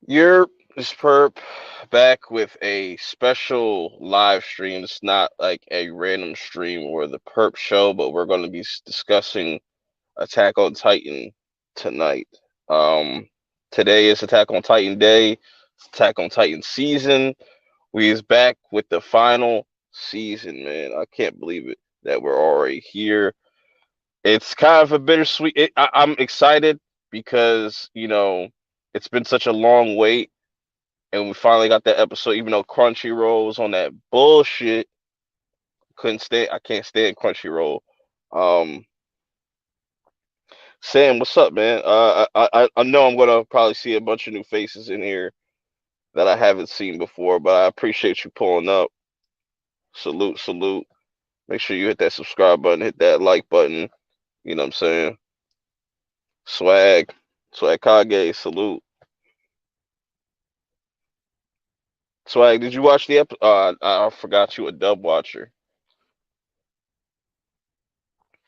You're this perp back with a special live stream. It's not like a random stream or the perp show, but we're going to be discussing Attack on Titan tonight. Um, Today is Attack on Titan Day. It's Attack on Titan season. We is back with the final season, man. I can't believe it that we're already here. It's kind of a bittersweet. I'm excited because it's been such a long wait and we finally got that episode. Even though Crunchyroll was on that bullshit, couldn't stand. I can't stand Crunchyroll. Um, Sam, what's up, man? I know I'm gonna probably see a bunch of new faces in here that I haven't seen before, but I appreciate you pulling up. Salute, salute. Make sure you hit that subscribe button, hit that like button. You know what I'm saying? Swag, swag Kage, salute. Swag, did you watch the episode? I forgot you a dub watcher.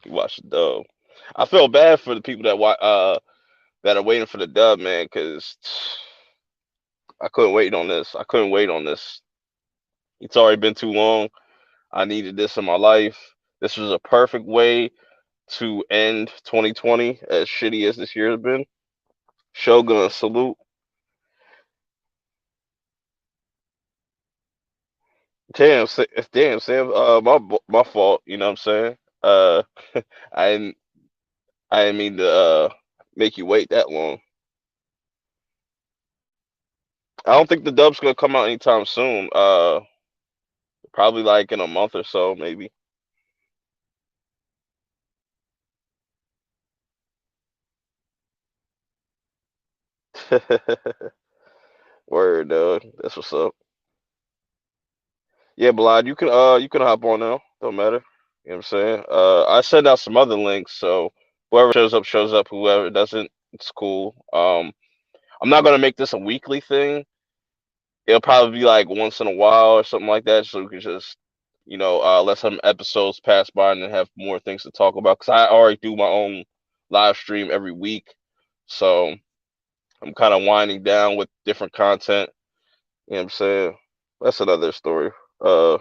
You watched the dub. I feel bad for the people that are waiting for the dub, man, because I couldn't wait on this. I couldn't wait on this. It's already been too long. I needed this in my life. This was a perfect way to end 2020, as shitty as this year has been. Shogun, salute. Damn, Sam. My fault. You know what I'm saying? I didn't, I didn't mean to make you wait that long. I don't think the dub's gonna come out anytime soon. Probably like in a month or so, maybe. Word, that's what's up. Yeah, Blad, you can hop on now. Don't matter. You know what I'm saying? I send out some other links, so whoever shows up. Whoever doesn't, it's cool. I'm not gonna make this a weekly thing. It'll probably be like once in a while or something like that, so we can just, let some episodes pass by and then have more things to talk about. Cause I already do my own live stream every week, so I'm kind of winding down with different content. You know what I'm saying? That's another story. Uh,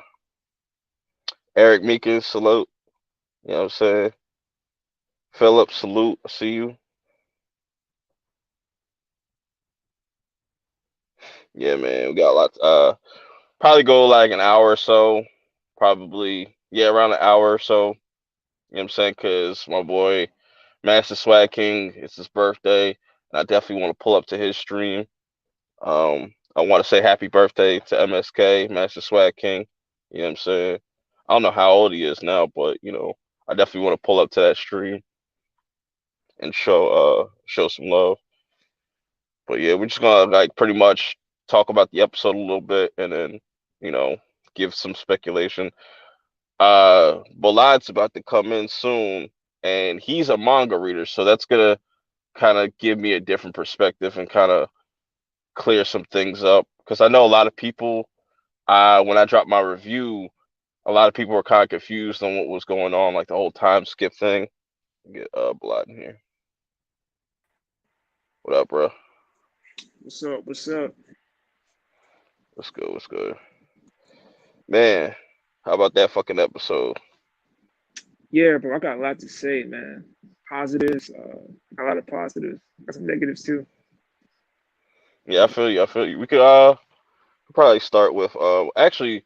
Eric Meekins, salute. You know what I'm saying? Philip, salute. I see you. Yeah, man. We got a lot. Probably go like an hour or so. Probably, yeah, around an hour or so. You know what I'm saying? Because my boy, Master Swag King, it's his birthday. And I definitely want to pull up to his stream. I want to say happy birthday to MSK, Master Swag King. You know what I'm saying? I don't know how old he is now, but I definitely want to pull up to that stream and show some love. But yeah, we're just gonna like pretty much talk about the episode a little bit and then, you know, give some speculation. Bolad's about to come in soon and he's a manga reader, so that's gonna kind of give me a different perspective and kind of clear some things up. Because I know a lot of people, when I dropped my review, a lot of people were kind of confused on what was going on, like the whole time skip thing. Get Bolad in here. What up, bro? What's up? What's up? What's good? What's good? Man, how about that fucking episode? Yeah, bro, I got a lot to say, man. Positives, got a lot of positives. Got some negatives too. Yeah, I feel you. I feel you. We could probably start with actually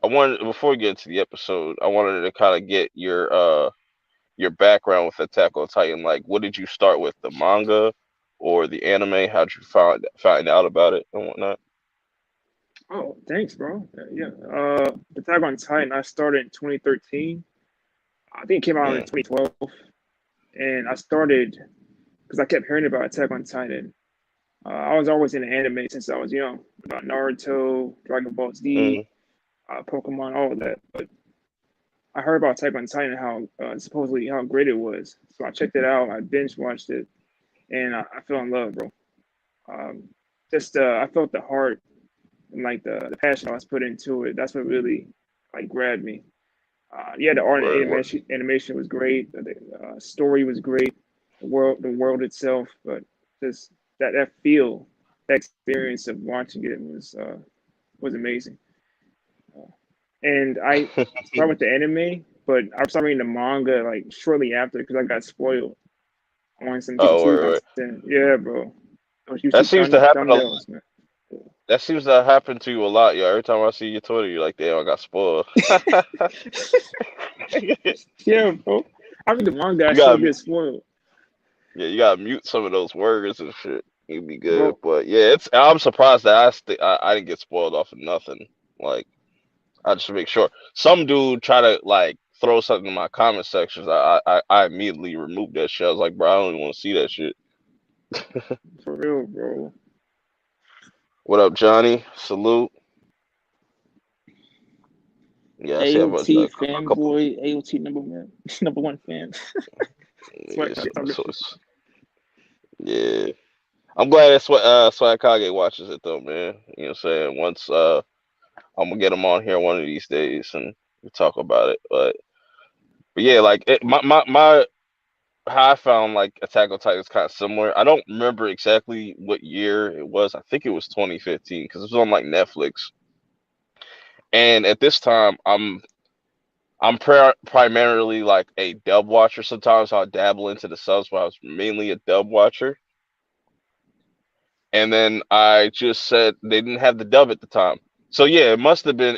I wanted before we get into the episode, I wanted to kind of get your background with Attack on Titan. Like, what did you start with, the manga or the anime? How'd you find out about it and whatnot? Oh, thanks, bro. Yeah. Attack on Titan, I started in 2013. I think it came out in Mm, 2012. And I started because I kept hearing about Attack on Titan. I was always into anime since I was young, about Naruto, Dragon Ball mm, Z, Pokemon, all of that. But I heard about Attack on Titan, how supposedly how great it was. So I checked it out. I binge watched it, and I fell in love, bro. Um, just I felt the heart and like the passion I was put into it. That's what really like grabbed me. Yeah, the art and word. animation was great. The story was great. The world itself, but just that feel. that experience of watching it was amazing. And I started with the anime, but I started reading the manga like shortly after because I got spoiled on some season Oh, two wait. content. Yeah, bro. Those That YouTube seems to happen a lot. thumbnails, man. That seems to happen to you a lot, yo. Every time I see your Twitter, you're like, damn, I got spoiled. Yeah, bro. I read the manga, I You still got get spoiled, Yeah, you gotta mute some of those words and shit. You'd be good. bro. But yeah, I'm surprised that I didn't get spoiled off of nothing. Like I just make sure. Some dude try to like throw something in my comment sections. I immediately removed that shit. I was like, bro, I don't even want to see that shit. For real, bro. What up, Johnny? Salute. Yeah, I see AOT a couple. fanboy, AOT number one fan. That's what Yeah, I talk about. yeah. I'm glad that's what Swag Kage watches it though, man. You know what I'm saying? Once I'm gonna get him on here one of these days and we talk about it. But yeah, like my how I found like Attack on Titan is kind of similar. I don't remember exactly what year it was. I think it was 2015 because it was on like Netflix. And at this time, I'm primarily like a dub watcher. Sometimes I'll dabble into the subs, but I was mainly a dub watcher. And then I just said they didn't have the dub at the time. So yeah, it must have been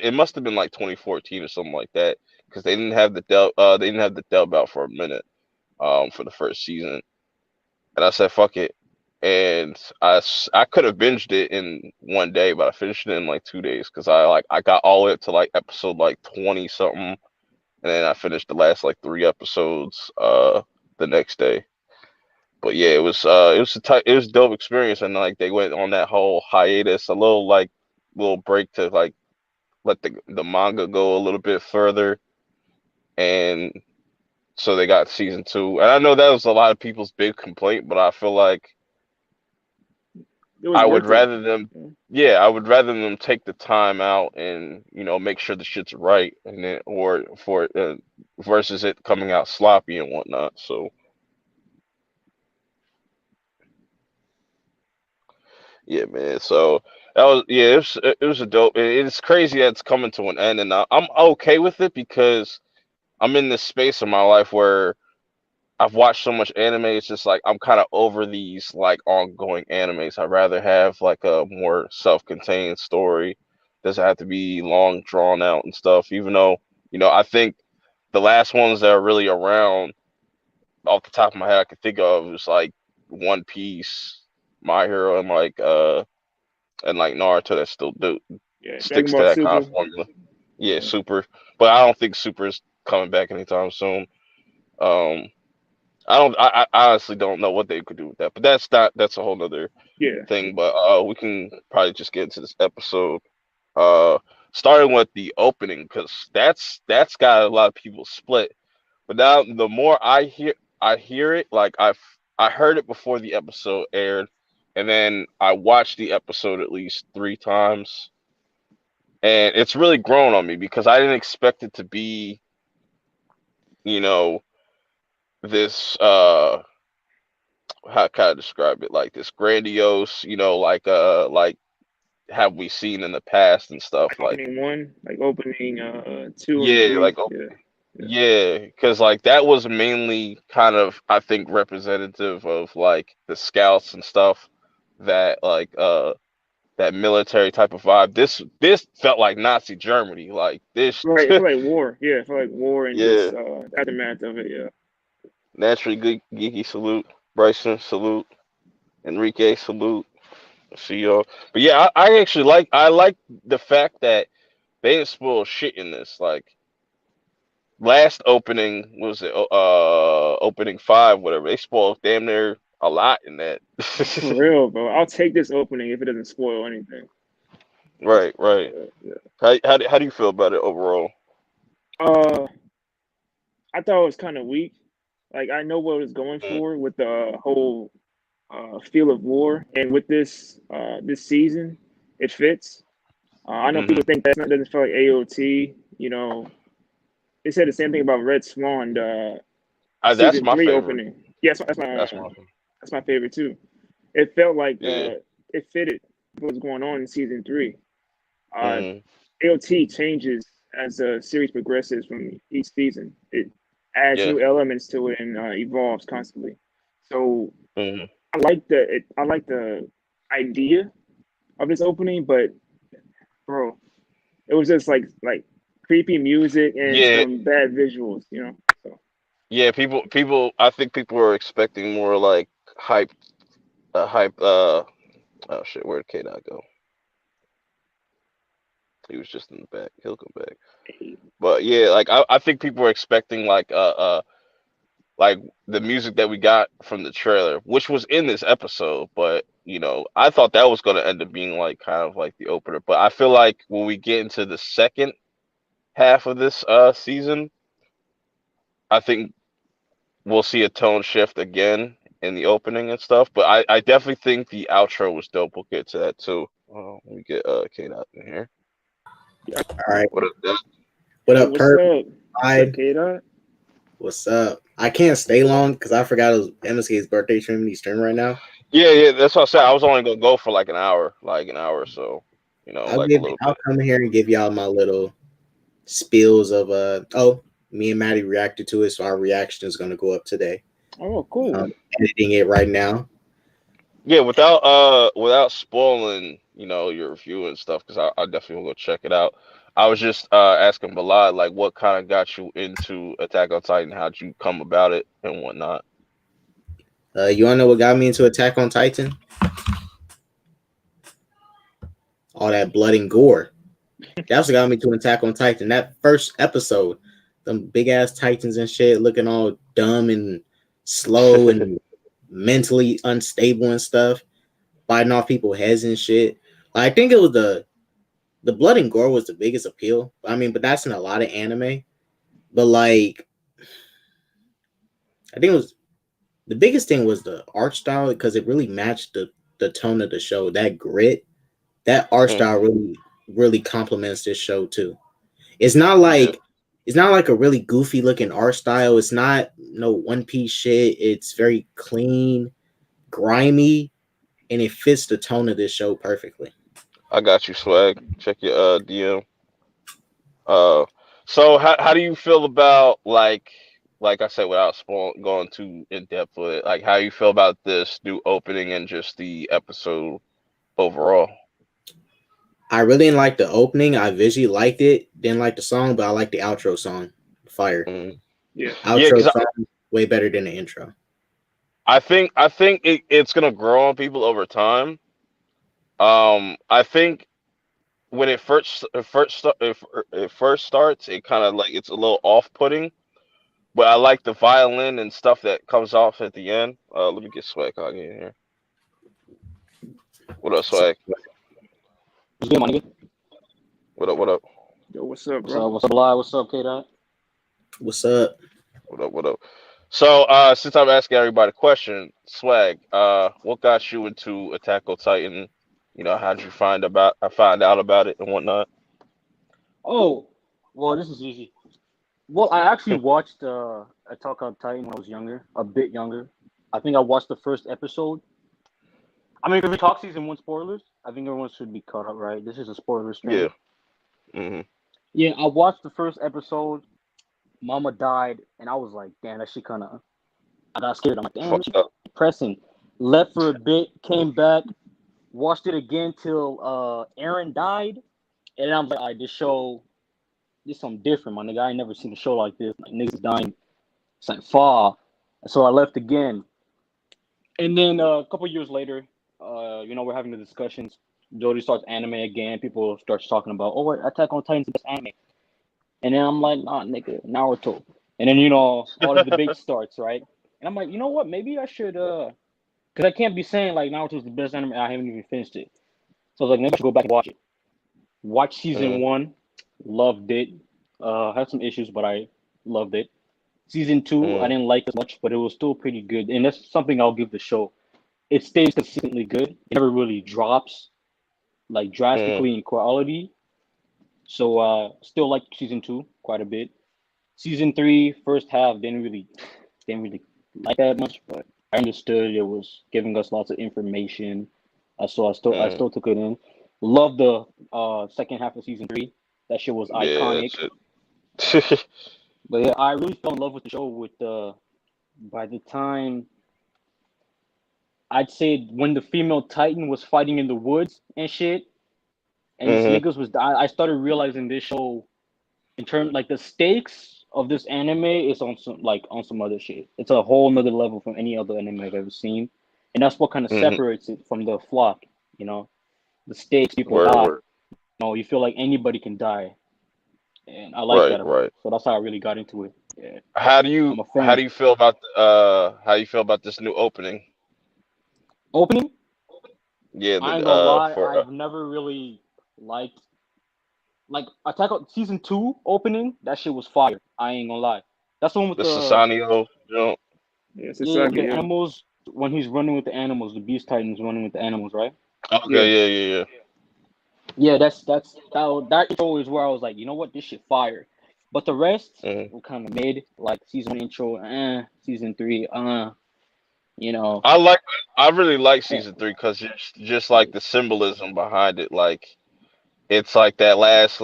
like 2014 or something like that because they didn't have the dub. They didn't have the dub out for a minute. For the first season, and I said fuck it, and I could have binged it in one day, but I finished it in like 2 days because I got all the way up to like episode like 20 something, and then I finished the last like three episodes the next day. But yeah, it was a dope experience, and like they went on that whole hiatus, a little break to like let the manga go a little bit further, and so they got season two. And I know that was a lot of people's big complaint, but I feel like It was I would worth it. rather them, yeah, I would rather them take the time out and make sure the shit's right, and then or for versus it coming out sloppy and whatnot. So yeah, man. So that was yeah, it was a dope. It's crazy that it's coming to an end, and I'm okay with it because I'm in this space in my life where I've watched so much anime. It's just like I'm kind of over these like ongoing animes. I'd rather have like a more self-contained story. Doesn't have to be long drawn out and stuff. Even though I think the last ones that are really around off the top of my head I could think of is like One Piece, My Hero, and like Naruto that still do Yeah, Dragon sticks to Ball that kind Super. of formula. Yeah, Yeah, Super, but I don't think Super is coming back anytime soon. Um, I don't. I honestly don't know what they could do with that, but that's a whole nother yeah. thing. But we can probably just get into this episode. Uh, Starting with the opening because that's got a lot of people split. But now the more I hear it like I heard it before the episode aired, and then I watched the episode at least three times, and it's really grown on me because I didn't expect it to be you know this how can I describe it? Like this grandiose, like have we seen in the past and stuff. Like Like opening one, like opening two and yeah, three. like Yeah, yeah. yeah, because like that was mainly kind of I think representative of like the scouts and stuff that that military type of vibe. This felt like Nazi Germany. Like this, Right, it felt like war. Yeah, it felt like war and yeah. just aftermath of it. Yeah. Naturally good, geeky salute, Bryson salute, Enrique salute. See y'all. But yeah, I actually I like the fact that they didn't spoil shit in this. Like last opening was it opening five, whatever. They spoiled damn near a lot in that. For real, bro. I'll take this opening if it doesn't spoil anything. Right, right. Yeah. How do you feel about it overall? Uh, I thought it was kind of weak. Like I know what it was going Mm, for with the whole feel of war, and with this season, it fits. I know mm-hmm. people think doesn't feel like AOT. You know, they said the same thing about Red Swan, the That's season my three favorite. opening. Yes, That's my favorite. that's my favorite too. It felt like Yeah. it fitted what's going on in season 3. Uh, Mm, AOT changes as the series progresses from each season. It adds yeah. new elements to it and evolves constantly. So Mm, I like the idea of this opening, but bro, it was just like creepy music and yeah. some bad visuals, you know. So Yeah. People. I think people were expecting more like hype. Hype. Oh shit. Where'd K Dot go? He was just in the back. He'll come back. But yeah, like I think people were expecting like the music that we got from the trailer, which was in this episode, but I thought that was gonna end up being like kind of like the opener. But I feel like when we get into the second half of this season, I think we'll see a tone shift again in the opening and stuff. But I definitely think the outro was dope. We'll get to that too. Let me get Kate out in here. yeah. All right. What up, Doc? What Yo, up, what's Perp? up? What's up, Hi. Kata? What's up? I can't stay long because I forgot it was MSK's birthday stream. He's streaming right now. Yeah, that's what I said. I was only gonna go for like an hour or so. Like a little I'll bit. come here and give y'all my little spills of me and Maddie reacted to it, so our reaction is gonna go up today. Oh, cool. Editing it right now. Yeah, without spoiling, your review and stuff, because I definitely will go check it out. I was just asking Balad like what kind of got you into Attack on Titan, how'd you come about it and whatnot. You wanna know what got me into Attack on Titan? All that blood and gore. That's what got me to Attack on Titan. That first episode, them big ass Titans and shit looking all dumb and slow and mentally unstable and stuff, biting off people's heads and shit. I think it was the blood and gore was the biggest appeal. I mean, but that's in a lot of anime. But like, I think it was the biggest thing was the art style because it really matched the tone of the show. That grit, that art style Hmm. really complements this show too. It's not Yeah, like a really goofy looking art style. It's not no One Piece shit. It's very clean, grimy, and it fits the tone of this show perfectly. I got you, Swag. Check your DM. Uh, so how do you feel about like I said, without going too in depth with it, like how you feel about this new opening and just the episode overall? I really didn't like the opening. I visually liked it. Didn't like the song, but I like the outro song. Fire. Mm. Yeah. Yeah, Outro because song way better than the intro. I think it's gonna grow on people over time. I think when it first starts, it kind of like it's a little off-putting, but I like the violin and stuff that comes off at the end. Let me get Swag on in here. What up, So, Swag? What's good, my nigga? What up? What up? Yo, what's up, What's bro? up? What's up, Live? What's up, K Dot? what's up? What up? What up? So, since I'm asking everybody a question, Swag, what got you into Attack on Titan? How'd you find out about it and whatnot? Oh, well, this is easy. Well, I actually watched Attack on Titan when I was younger, a bit younger. I think I watched the first episode. I mean, if we talk season one spoilers, I think everyone should be caught up, right? This is a spoiler Yeah. stream. Hmm. Yeah, I watched the first episode. Mama died, and I was like, damn, that shit kind of. I got scared. I'm like, damn, this Fucked shit up. depressing. Left for a bit, came back, watched it again till Aaron died, and I'm like, all right, this something different, my nigga. I ain't never seen a show like this. Like niggas dying. It's like fall. So I left again. And then a couple years later, we're having the discussions. Jody starts anime again. People start talking about, oh, Attack on Titan's the best anime. And then I'm like, nah, nigga, Naruto. And then all the debate starts, right? And I'm like, you know what? Maybe I should because I can't be saying like Naruto's the best anime. I haven't even finished it. So I was like, maybe I should go back and watch it. Watch season Mm, one, loved it. Had some issues, but I loved it. Season two, I mm, didn't like as much, but it was still pretty good, and that's something I'll give the show. It stays consistently good. It never really drops like mm, drastically in quality. So still like season two quite a bit. Season three, first half didn't really like that much, but I understood it was giving us lots of information. I still took it in. Love the second half of season 3. That shit was iconic. Yeah, But yeah, I really fell in love with the show with by the time I'd say when the female Titan was fighting in the woods and shit, and these niggas was I started realizing this show in terms like the stakes of this anime is on some other shit. It's a whole nother level from any other anime I've ever seen, and that's what kind of separates it from the flock. You know, the stakes, people die. word. You know, you feel like anybody can die, and I like that. Right. So that's how I really got into it. Yeah, How do I'm you a fan. feel about this new opening? Opening? Yeah, I ain't gonna lie, for I've never really liked Attack on Season 2 opening. That shit was fire. I ain't gonna lie. That's the one with the the Sasanio, you know? Yeah, the animals when he's running with the animals. The Beast Titan's running with the animals, right? Okay, yeah. Yeah, that intro is where I was like, you know what, this shit fire. But the rest were kind of mid, like season 1 intro, season 3, you know. I really like eh, season 3 because just like the symbolism behind it, like it's like that last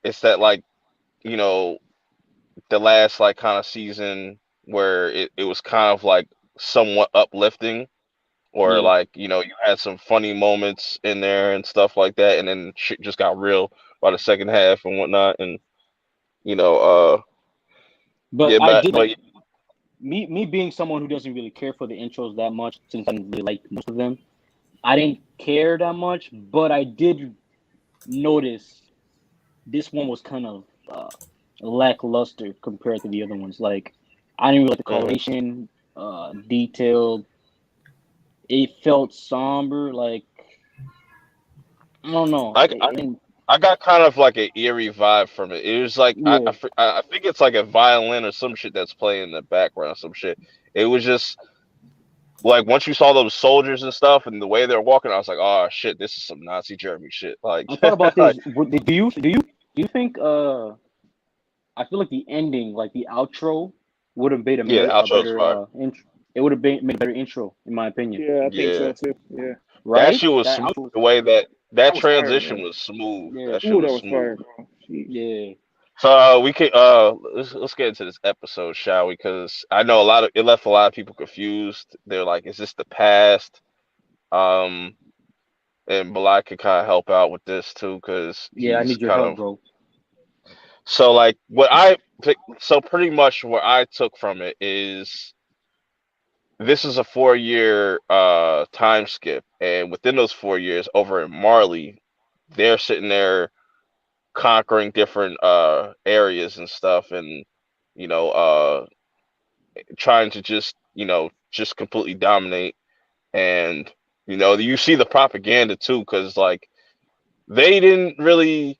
it's that like you know the last like kind of season where it was kind of like somewhat uplifting, or Yeah, like you had some funny moments in there and stuff like that, and then shit just got real by the second half and whatnot, and you know but yeah, I did but me being someone who doesn't really care for the intros that much, since I didn't really like most of them. I didn't care that much, but I did notice this one was kind of lackluster compared to the other ones. Like, I didn't really like the coloration, detailed. It felt somber. Like, I don't know. I got kind of like an eerie vibe from it. It was like Yeah, I think it's like a violin or some shit that's playing in the background, some shit. It was just like once you saw those soldiers and stuff and the way they're walking, I was like, oh shit, this is some Nazi Germany shit. Like, I thought about like this. Do you think? I feel like the ending, like the outro, would have made yeah, the a outro was better fire. intro. It would have made a better intro, in my opinion. Yeah, I think Yeah, so too. Yeah, that Right? shit was That smooth. outro. The way that that was fire, transition bro. was smooth. Yeah, That shit Ooh, that was was fire, smooth. bro. Jeez. yeah. So we could let's get into this episode, shall we? Because I know it left a lot of people confused. They're like, is this the past? Um, and Balak could kind of help out with this too, because Yeah, I he's need your kind help, of bro. so like so pretty much what I took from it is this is a 4-year time skip, and within those 4 years over in Marley, they're sitting there conquering different areas and stuff, and you know trying to just completely dominate. And you see the propaganda too, because like they didn't really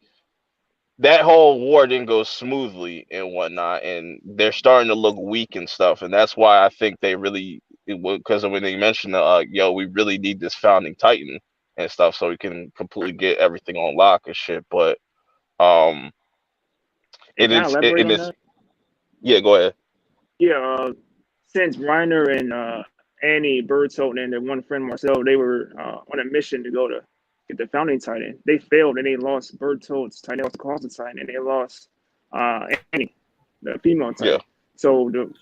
that whole war didn't go smoothly and whatnot, and they're starting to look weak and stuff, and that's why I think they really because when they mentioned we really need this founding titan and stuff so we can completely get everything on lock and shit. But um And can I elaborate it on is that? yeah, go ahead. Yeah, since Reiner and Annie Bertolt and their one friend Marcel, they were on a mission to go to get the founding titan. They failed and they lost Bertolt's titan, they lost Closet titan, and they lost Annie, the female Yeah. titan. So the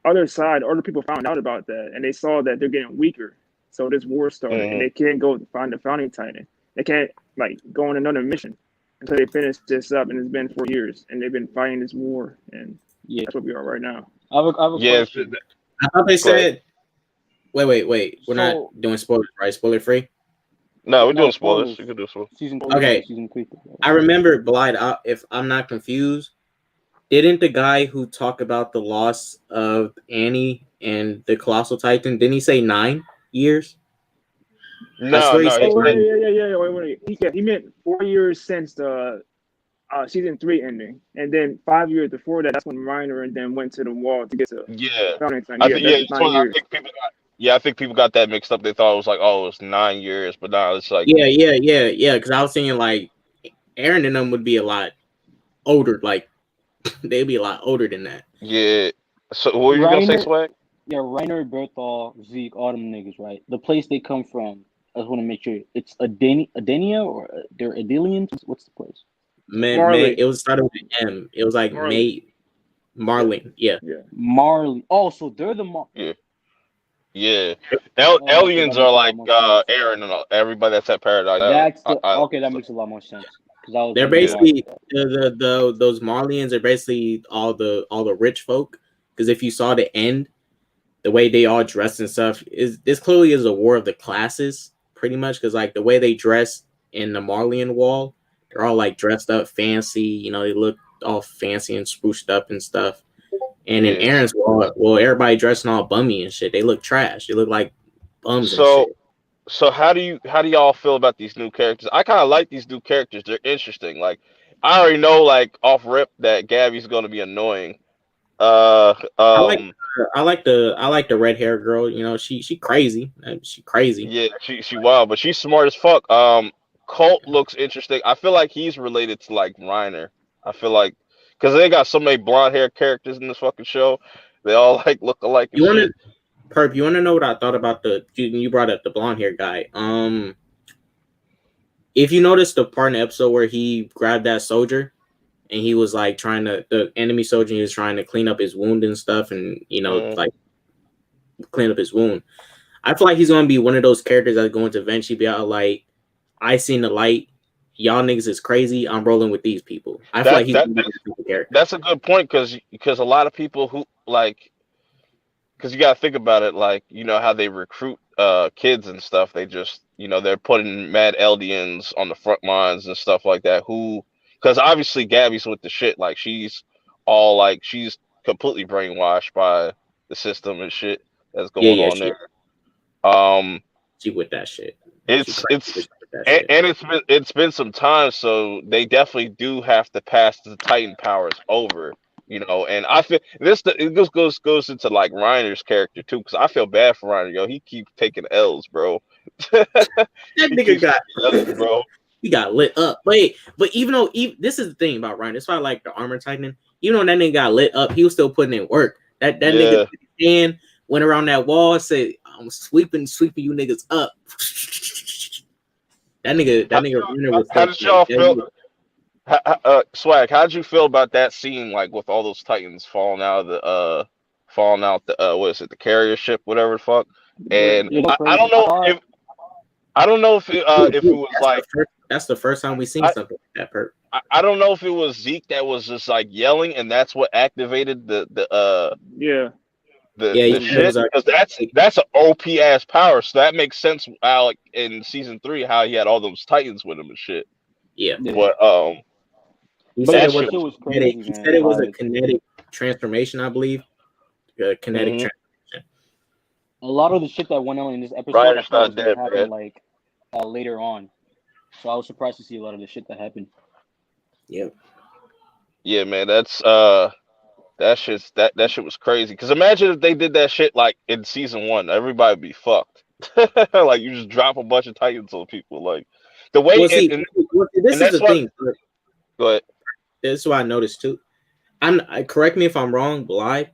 other people found out about that, and they saw that they're getting weaker. So this war started, and they can't go find the founding titan. They can't like go on another mission until they finish this up. And it's been 4 years, and they've been fighting this war, and Yeah. that's what we are right now. I have a Yeah, question. I thought they Go ahead. said, wait. We're not So doing spoilers, right? Spoiler free. No, we're no doing spoilers. spoilers. You can do spoilers. Season 3. Okay. Season 3. I remember Blind. If I'm not confused, didn't the guy who talked about the loss of Annie and the Colossal Titan, didn't he say 9 years? I No, swear he no, said Oh he, 9. yeah. Wait. He meant 4 years since the season 3 ending, and then 5 years before that. That's when Reiner and them went to the wall to get to yeah. founding titan. I Yeah, think that's 9 years. I think people got that mixed up. They thought it was like, oh, it's 9 years, but no, it's like Yeah. Because I was thinking like Aaron and them would be a lot older. Like they'd be a lot older than that. yeah. So what were you gonna say, Reiner, Swag? Yeah, Reiner, Berthol, Zeke, all them niggas, right? The place they come from, I just want to make sure it's Adenia or they're Adelians. What's the place? Man, Marley. it was started with an M. It was like Marley. Marlin. Yeah. Yeah. Marley. Oh, so they're the Yeah. okay, Aliens that are makes a lot like more sense. Aaron and everybody that's at Paradise That's the Island. okay. That makes a lot more sense because I was They're wondering why. basically those Marlians are basically all the rich folk. Because if you saw the end, the way they all dress and stuff is this clearly is a war of the classes, pretty much. Because like the way they dress in the Marlian wall, they're all like dressed up fancy. You know, they look all fancy and spruced up and stuff. And in Yeah. Aaron's wall, well, everybody dressing all bummy and shit. They look trash. They look like bums and So shit. so how do y'all feel about these new characters? I kind of like these new characters. They're interesting. Like I already know like off rip that Gabby's going to be annoying. Uh I like um I like the red hair girl. You know, she crazy. She crazy. yeah, she wild, but she's smart as fuck. Colt looks interesting. I feel like he's related to like Reiner. I feel like because they got so many blonde hair characters in this fucking show, they all like look alike and You want to shit. Perp? You want to know what I thought about you brought up the blonde hair guy. If you notice the part in the episode where he grabbed that soldier and he was like trying to the enemy soldier, he was trying to clean up his wound and stuff, and you know like clean up his wound. I feel like he's gonna be one of those characters that's going to eventually be out like, I seen the light. Y'all niggas is crazy. I'm rolling with these people. I feel like he's gonna be that type of character. That's a good point because a lot of people who like because you got to think about it, like you know how they recruit kids and stuff. They just they're putting mad Eldians on the front lines and stuff like that. Who because obviously Gabby's with the shit. Like she's completely brainwashed by the system and shit that's going on there. She with that shit. It's been some time, so they definitely do have to pass the Titan powers over, And I feel it goes into like Reiner's character too, because I feel bad for Reiner, yo. He keeps taking L's, bro. That nigga got L's, bro. He got lit up. But even though this is the thing about Reiner, that's why I like the armor tightening. Even though that nigga got lit up, he was still putting in work. That nigga went around that wall and said, "I'm sweeping you niggas up." That nigga. How did y'all feel? Swag, how did you feel about that scene? Like with all those Titans falling out the what is it, the carrier ship, whatever the fuck. And I don't know if it was like that's the first time we seen something like that. Perp. I don't know if it was Zeke that was just like yelling, and that's what activated the shit, because that's an OP ass power. So that makes sense. Like in season 3, how he had all those Titans with him and shit. Yeah, but he said it was crazy. He said it was a kinetic transformation, I believe. Kinetic transformation. A lot of the shit that went on in this episode happened like later on. So I was surprised to see a lot of the shit that happened. Yeah, man, that's that shit was crazy. Because imagine if they did that shit like in season 1, everybody would be fucked. Like you just drop a bunch of Titans on people. Like the way this is the thing. Go ahead. This is what I noticed too. Correct me if I'm wrong, Bly.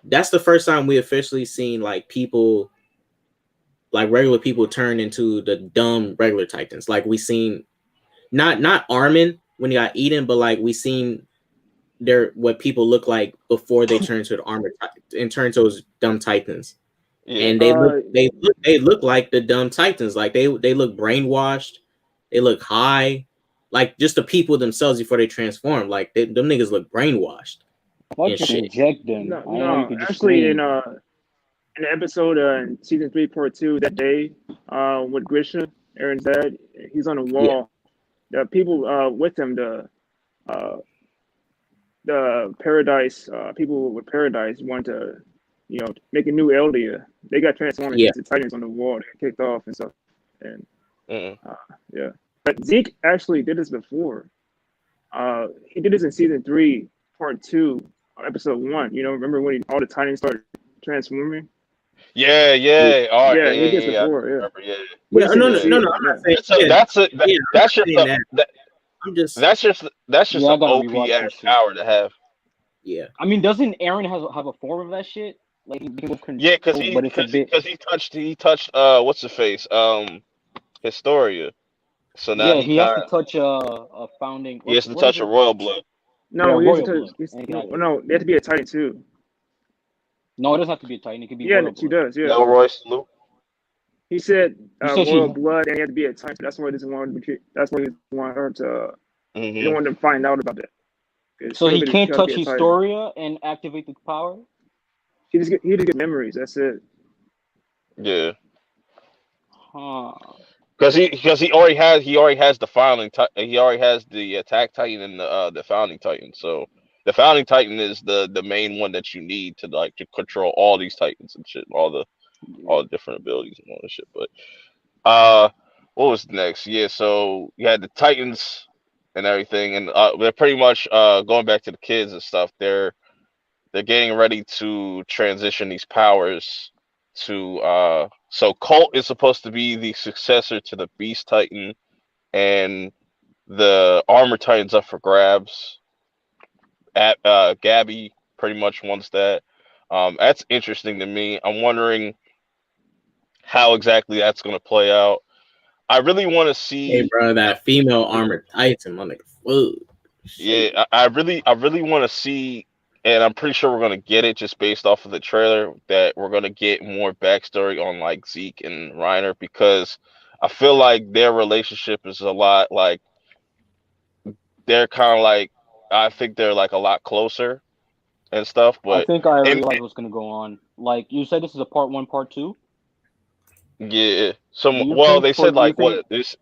That's the first time we officially seen like people, like regular people, turn into the dumb regular Titans. Like we seen, not Armin when he got eaten, but like we seen what people look like before they turn to the armor and turn to those dumb Titans. Yeah. And they look like the dumb Titans. Like they look brainwashed. They look high. Like just the people themselves before they transform. Like them niggas look brainwashed. I can inject them. No, actually, in the episode in season 3, part 2, that day, with Grisha, Aaron's dad, he's on the wall. Yeah. The people with him, the Paradise people with Paradise want to, make a new Eldia. They got transformed into Titans on the wall. They kicked off and stuff. And but Zeke actually did this before. He did this in season 3, part 2. Episode 1, remember when all the Titans started transforming? Yeah. He did before. No. I'm not saying that's just an OP ass power to have. Yeah. I mean, doesn't Aaron have a form of that shit? Like he can control, Yeah, because but it's a bit. he touched what's the face Historia. So now Yeah, he he has to kind of touch a founding. he has to What is touch a it? royal blood. Yeah, No, he has to royal touch. blood. And he can No, activate. no, they have to be a Titan too. No, it doesn't have to be a Titan. It could be Yeah, royal she blood. does. Yeah, Elroy salute. he said You said royal she. blood, and he had to be a Titan. That's why he doesn't want. That's why he doesn't want her to. He Hmm. don't want them to find out about that. So he can't She gotta touch be a Titan. Historia and activate the power. He just get memories. That's it. Yeah, Huh. because he already has the he already has the attack titan and the founding titan. So the founding titan is the main one that you need to like to control all these titans and shit, all the different abilities and all this shit. But what was next? Yeah, so you had the titans and everything, and they're pretty much going back to the kids and stuff. They're getting ready to transition these powers to so Colt is supposed to be the successor to the Beast Titan, and the Armor Titan's up for grabs. At Gabby pretty much wants that. That's interesting to me. I'm wondering how exactly that's going to play out. I really want to Hey, see. bro, that female armored Titan, my nigga. Whoa. Yeah, I really want to see, and I'm pretty sure we're gonna get it just based off of the trailer. That we're gonna get more backstory on like Zeke and Reiner, because I feel like their relationship is a lot like they're kind of like I think they're like a lot closer and stuff. I But think I and realize what's gonna go on. Like you said, this is a part 1, part 2. yeah, some Do you well think they for said do you like think what this.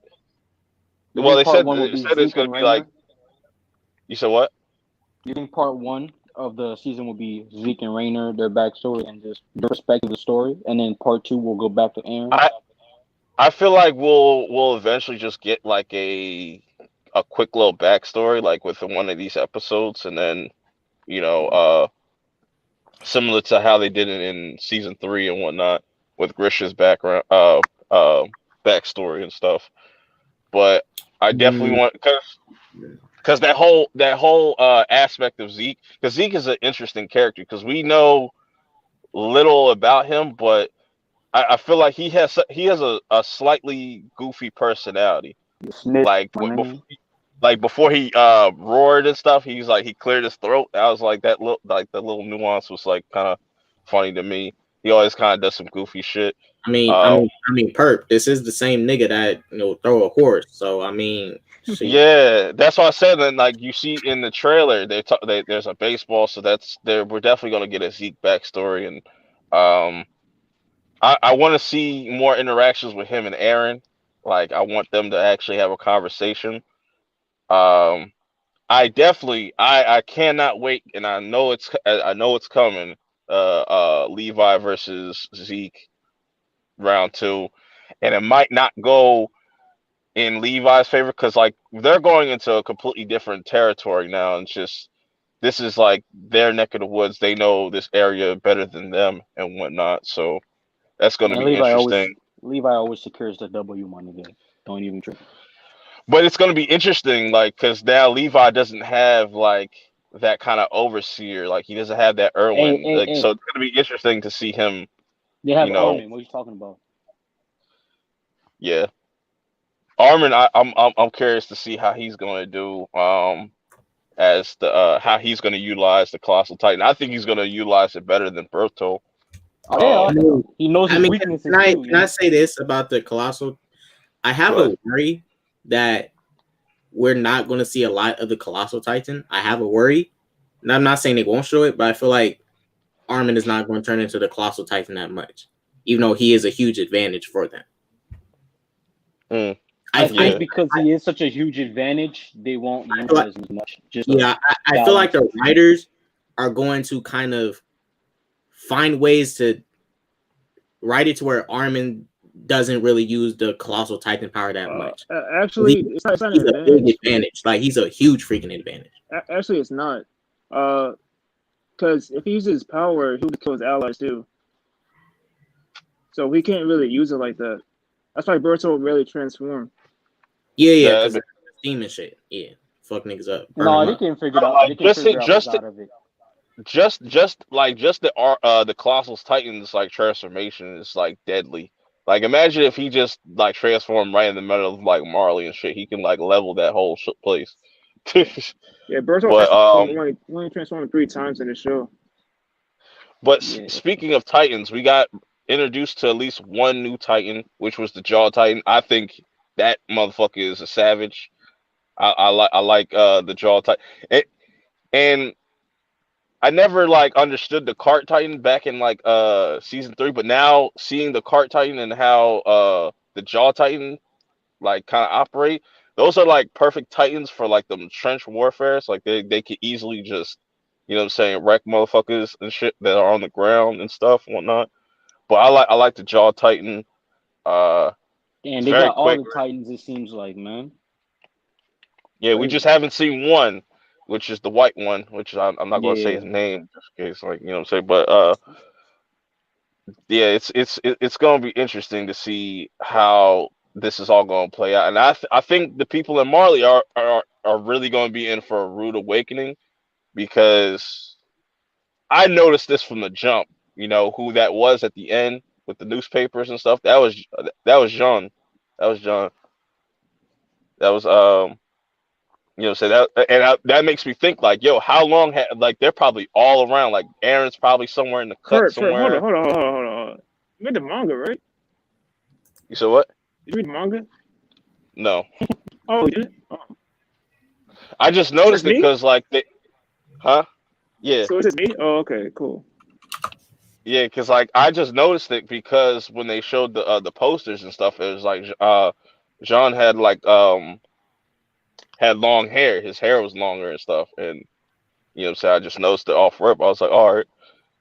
do you Well, think they part said 1 will be it's Zeke gonna and be like Rainer? you said what? Do you think part 1 of the season will be Zeke and Rainer, their backstory and just their perspective of the story, and then part 2 will go back to Aaron? I feel like we'll eventually just get like a quick little backstory like with one of these episodes, and then you know similar to how they did it in season 3 and whatnot with Grisha's background backstory and stuff. But I definitely want because that whole aspect of Zeke, because Zeke is an interesting character because we know little about him, but I feel like he has a slightly goofy personality. Snitch, Like my man. before he roared and stuff, he's like he cleared his throat. I was like the little nuance was like kind of funny to me. He always kind of does some goofy shit. Perp. This is the same nigga that throw a horse. So shit. Yeah, that's why I said that. Like you see in the trailer, there's a baseball, so we're definitely gonna get a Zeke backstory, and I want to see more interactions with him and Aaron. Like I want them to actually have a conversation. Um, I cannot wait, and I know it's coming. Levi versus Zeke round 2, and it might not go in Levi's favor because like they're going into a completely different territory now, and just this is like their neck of the woods. They know this area better than them and whatnot. So that's going to And be interesting. Levi always secures the W, my nigga. Don't even trip. But it's going to be interesting, like, because now Levi doesn't have like that kind of overseer, like he doesn't have that Erwin, like so it's going to be interesting to see him. They have Armin. What are you talking about? Yeah, Armin. I'm curious to see how he's going to do. As the how he's going to utilize the Colossal Titan. I think he's going to utilize it better than Berto. He knows his weaknesses too. Can I say this about the Colossal? I have a worry that we're not going to see a lot of the Colossal Titan. I have a worry. And I'm not saying they won't show it, but I feel like Armin is not going to turn into the Colossal Titan that much, even though he is a huge advantage for them. I think because he is such a huge advantage, they won't utilize as much. I feel like the writers are going to kind of find ways to write it to where Armin doesn't really use the Colossal Titan power that much. Actually, it's not an advantage. A big advantage. Like he's a huge freaking advantage. Actually, it's not. Because if he uses power, he would kill his allies too. So we can't really use it like that. That's why Berto really transformed. Yeah, because steam and shit. Yeah, fuck niggas up. No, they can figure it out. They can figure out of it. just the Colossus Titans like transformation is like deadly. Like imagine if he just like transformed right in the middle of like Marley and shit. He can like level that whole place. Yeah, Berto but only transformed 3 times in the show. Yeah. Speaking of Titans, we got introduced to at least one new Titan, which was the Jaw Titan. I think that motherfucker is a savage. I like the Jaw Titan. And I never like understood the Cart Titan back in like season 3, but now seeing the Cart Titan and how the Jaw Titan like kind of operate, those are like perfect Titans for like them trench warfare. It's like they could easily just, you know what I'm saying, wreck motherfuckers and shit that are on the ground and stuff and whatnot. But I like the Jaw Titan. And It's they very got all quick. the Titans, it seems like, man. Yeah, we just haven't seen one, which is the white one, which I'm not gonna say Yeah. his name just in case, like, you know what I'm saying. But yeah, it's gonna be interesting to see how this is all gonna play out, and I think the people in Marley are really gonna be in for a rude awakening because I noticed this from the jump. You know who that was at the end with the newspapers and stuff. That was John. That was John. That was you know, so that makes me think like, yo, how long like they're probably all around. Like Aaron's probably somewhere in the cut Kurt, somewhere. hold on. You read the manga, right? You said what? You read the manga? No, Oh, you did? Oh. I just noticed Just it me? because like huh? Yeah, So it's just me? Oh, okay, cool. yeah, because like I just noticed it because when they showed the posters and stuff, it was like Jean had like had long hair. His hair was longer and stuff, and you know what I'm saying. I just noticed it off rip. I was like, all right.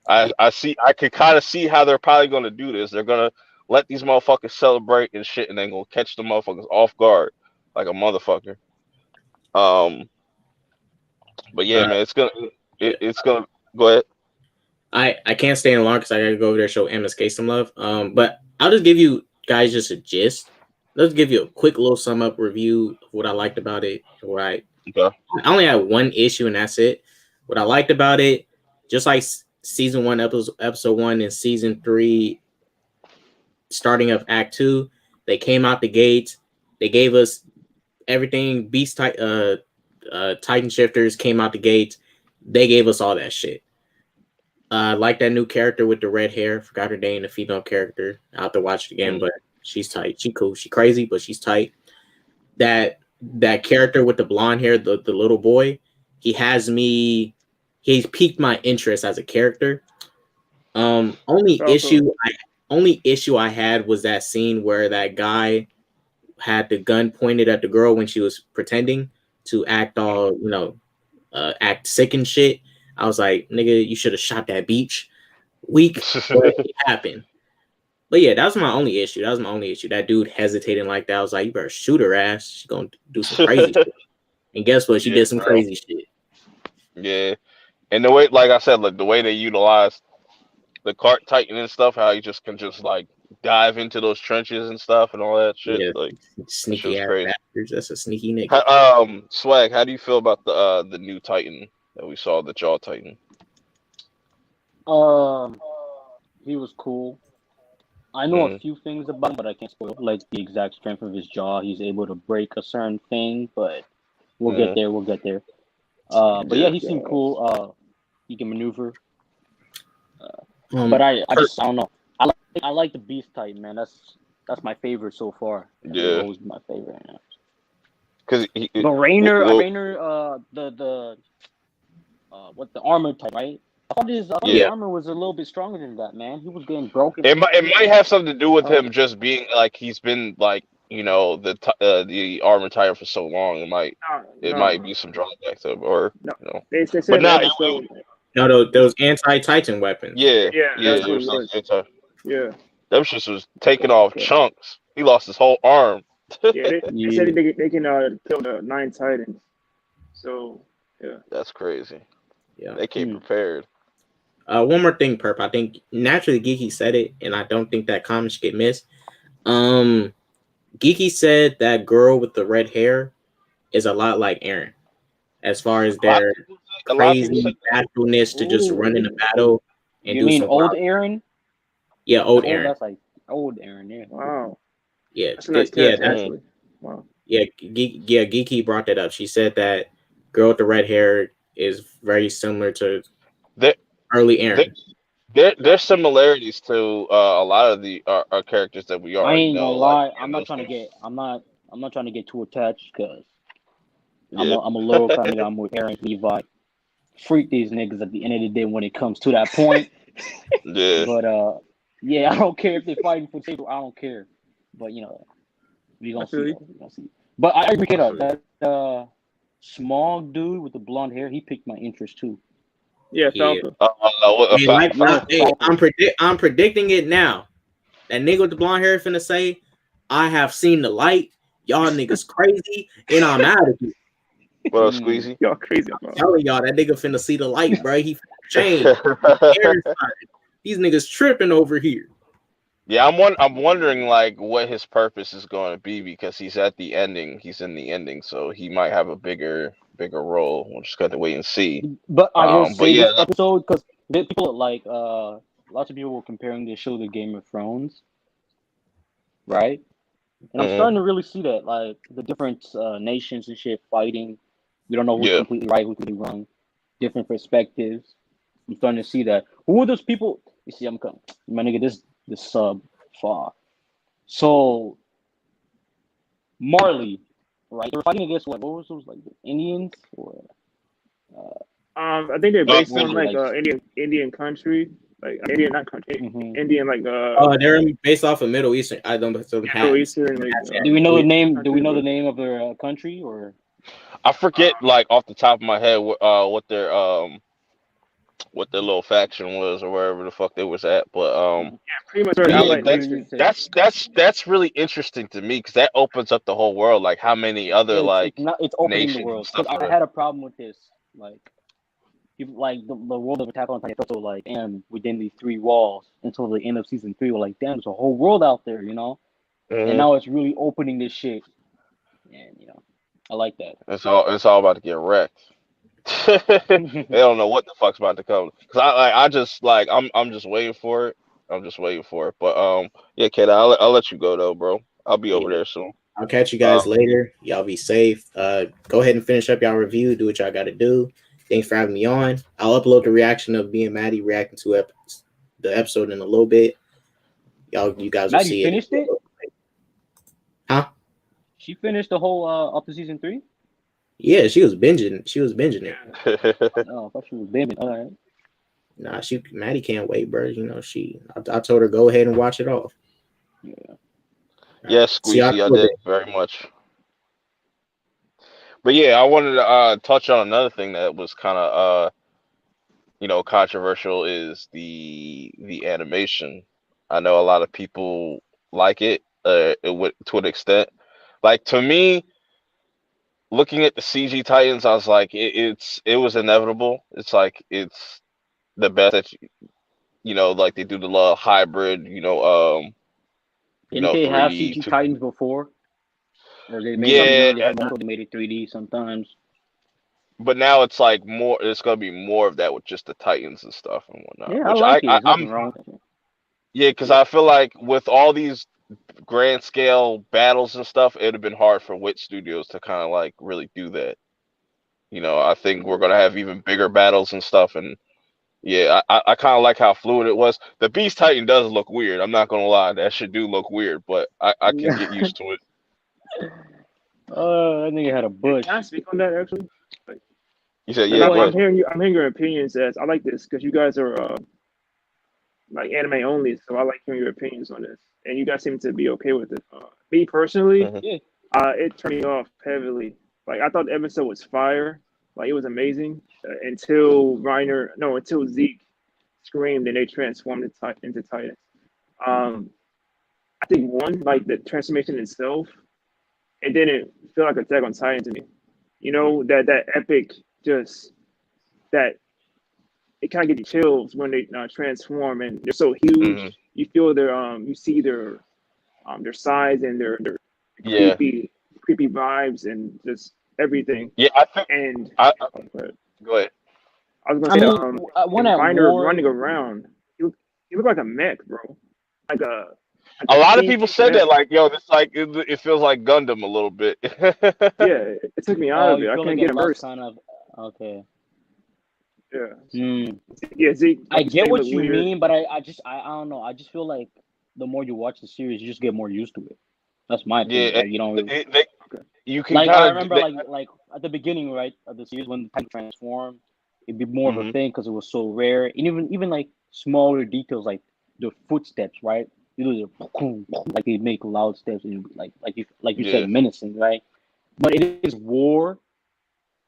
I could kind of see how they're probably gonna do this. They're gonna let these motherfuckers celebrate and shit, and then gonna catch the motherfuckers off guard like a motherfucker. But yeah, man, it's gonna go ahead. I can't stay in long because I gotta go over there and show MSK some love. But I'll just give you guys just a gist. Let's give you a quick little sum up review of what I liked about it. Right. Okay. I only had one issue and that's it. What I liked about it, just like season 1, episode 1, and season 3, starting of Act 2, they came out the gates. They gave us everything. Titan Shifters came out the gates. They gave us all that shit. Like that new character with the red hair. Forgot her name, the female character. I'll have to watch it again, but she's tight. She cool. She crazy, but she's tight. That character with the blonde hair, the little boy, he's piqued my interest as a character. Only issue I had was that scene where that guy had the gun pointed at the girl when she was pretending to act all, act sick and shit. I was like, nigga, you should have shot that beach. Weak, but it happened. But yeah, that was my only issue. That dude hesitating like that. I was like, you better shoot her ass. She's gonna do some crazy shit. And guess what? She did some crazy shit. Yeah. And the way, like I said, like the way they utilized the Cart Titan and stuff, how you just can just like dive into those trenches and stuff and all that shit. Yeah, like sneaky ass bastards. That's a sneaky nigga. Swag, how do you feel about the new Titan that we saw, the Jaw Titan? He was cool. I know a few things about him, but I can't spoil like the exact strength of his jaw. He's able to break a certain thing, but we'll get there. But yeah, he seemed cool. He can maneuver. But I don't know. I like the Beast Titan, man. That's my favorite so far. Yeah, always my favorite. Because the Rainer, the armor type, right? I thought his armor was a little bit stronger than that, man. He was getting broken. It might have something to do with him just being like he's been like the armor Titan for so long. It might be some drawback to him, or They said but not. No, those anti-Titan weapons. Yeah. Them shits was taking off chunks. He lost his whole arm. They said they can kill the 9 Titans. So yeah, that's crazy. Yeah, they came prepared. One more thing, Perp. I think naturally Geeky said it, and I don't think that comment should get missed. Geeky said that girl with the red hair is a lot like Aaron, as far as their a lot of people crazy said naturalness to just run in the Ooh. battle and You do mean some old wild. Aaron? Yeah, old Oh, Aaron. that's like old Aaron. Yeah. Wow, Yeah, that's a nice yeah, character that's actually. Wow. yeah, Geeky brought that up. She said that girl with the red hair is very similar to there, early there, Aaron. there's similarities to a lot of the our characters that we I already ain't gonna know, like lie. I'm you know, not trying to get. I'm not trying to get too attached because yeah. I'm a little kind of nigga. I'm with Aaron Levi. Freak these niggas at the end of the day when it comes to that point. Yeah. But yeah, I don't care if they're fighting for saber. I don't care. But we I gonna feel see. you. Though. We gonna see. But I agree, I feel that small dude with the blonde hair, he piqued my interest too. Yeah, Yeah. Falco. Hey, like, Yeah, hey, Falco. I'm predicting it now. That nigga with the blonde hair finna say, "I have seen the light. Y'all niggas crazy, and I'm out of here." What up, Squeezy? Y'all crazy about. Telling y'all that nigga finna see the light, bro. He finna change. Aaron's side. These niggas tripping over here. Yeah, I'm wondering like what his purpose is going to be because he's at the ending. He's in the ending, so he might have a bigger role. We'll just got to wait and see. But I will But say yeah, this episode because people like lots of people were comparing this show to Game of Thrones, right? And I'm starting to really see that, like the different nations and shit fighting. We don't know who's yeah. completely right, who's completely wrong. Different perspectives. I'm starting to see that. Who are those people? You see, I'm coming. My nigga, this sub far. So Marley, right? They're fighting against what? What was those like the Indians or? I think they're based on Like- Indian country, like Indian not country, Mhm. Indian like They're based off of Middle Eastern. I don't know some Middle hats. Eastern. Like, Do we know the name? Do we country, know the but- name of their country or? I forget like off the top of my head what their little faction was or wherever the fuck they was at, but Pretty much. But Right, yeah, I'm like that's really interesting to me because that opens up the whole world. Like how many other It's opening nations the and world. stuff Because I are- had a problem with this, like people like the world of Attack on Titan. So like, damn, within these three walls until the end of season 3, we're like, damn, there's a whole world out there, And now it's really opening this shit, and I like that. It's all about to get wrecked. They don't know what the fuck's about to come. Cause I just like I'm just waiting for it. I'm just waiting for it. But yeah, Kid, I'll let you go though, bro. I'll be over there soon. I'll catch you guys later. Y'all be safe. Go ahead and finish up y'all review. Do what y'all got to do. Thanks for having me on. I'll upload the reaction of me and Maddie reacting to the episode in a little bit. You guys will Maddie see finished it. Huh? She finished the whole up to season 3. Yeah, she was binging it. Oh, I thought she was binging. All right. Nah, Maddie can't wait, bro. I told her go ahead and watch it all. Yeah. Yes, See y'all Squeezy, I in a did little very much. But yeah, I wanted to touch on another thing that was kind of controversial is the animation. I know a lot of people like it to an extent. Like to me, looking at the CG Titans, I was like, it was inevitable. It's like it's the best that like they do the little hybrid, Didn't they have 3D. CG Titans before? Or they made they made it 3D sometimes. But now it's like more. It's gonna be more of that with just the Titans and stuff and whatnot. Yeah, I Which like it. There's I'm nothing wrong with it. yeah, because I feel like with all these grand scale battles and stuff, it'd have been hard for Wit Studios to kind of like really do that. I think we're gonna have even bigger battles and stuff, and yeah, I kind of like how fluid it was. The Beast Titan does look weird. I'm not gonna lie, that shit do look weird, but I can get used to it. That nigga had a bush. Can I speak on that actually? You said yeah, I'm but hearing your opinions. As I like this because you guys are like anime only, so I like hearing your opinions on this. And you guys seem to be okay with it. Me personally, it turned me off heavily. Like I thought the episode was fire, like it was amazing until Zeke screamed and they transformed into Titans. I think like the transformation itself, it didn't feel like Attack on Titan to me. That epic, just that it kind of gives you chills when they transform and they're so huge. You feel you see their size and their creepy vibes and just everything. Yeah, I think. And Go ahead. I was I gonna say, mean, one and at Viner war. running around, he looked like a mech, bro, like a A lot of steampunk people said mech. that, like, yo, this like it feels like Gundam a little bit. Yeah, it took me out Oh, of you it. I feel like couldn't it get lost immersed. kind of. Okay. Yeah, Hmm. yeah, Zeke, I like you said, get he what looked you weird. mean, but I don't know. I just feel like the more you watch the series, you just get more used to it. That's my opinion. Yeah, Like you don't Okay. you can like. I kind of. remember like at the beginning, right, of the series when the Titan transformed, it'd be more of a Hmm. thing because it was so rare, and even like smaller details like the footsteps, right? You know, like they make loud steps, and like you said, Yeah, menacing, right? But it is war,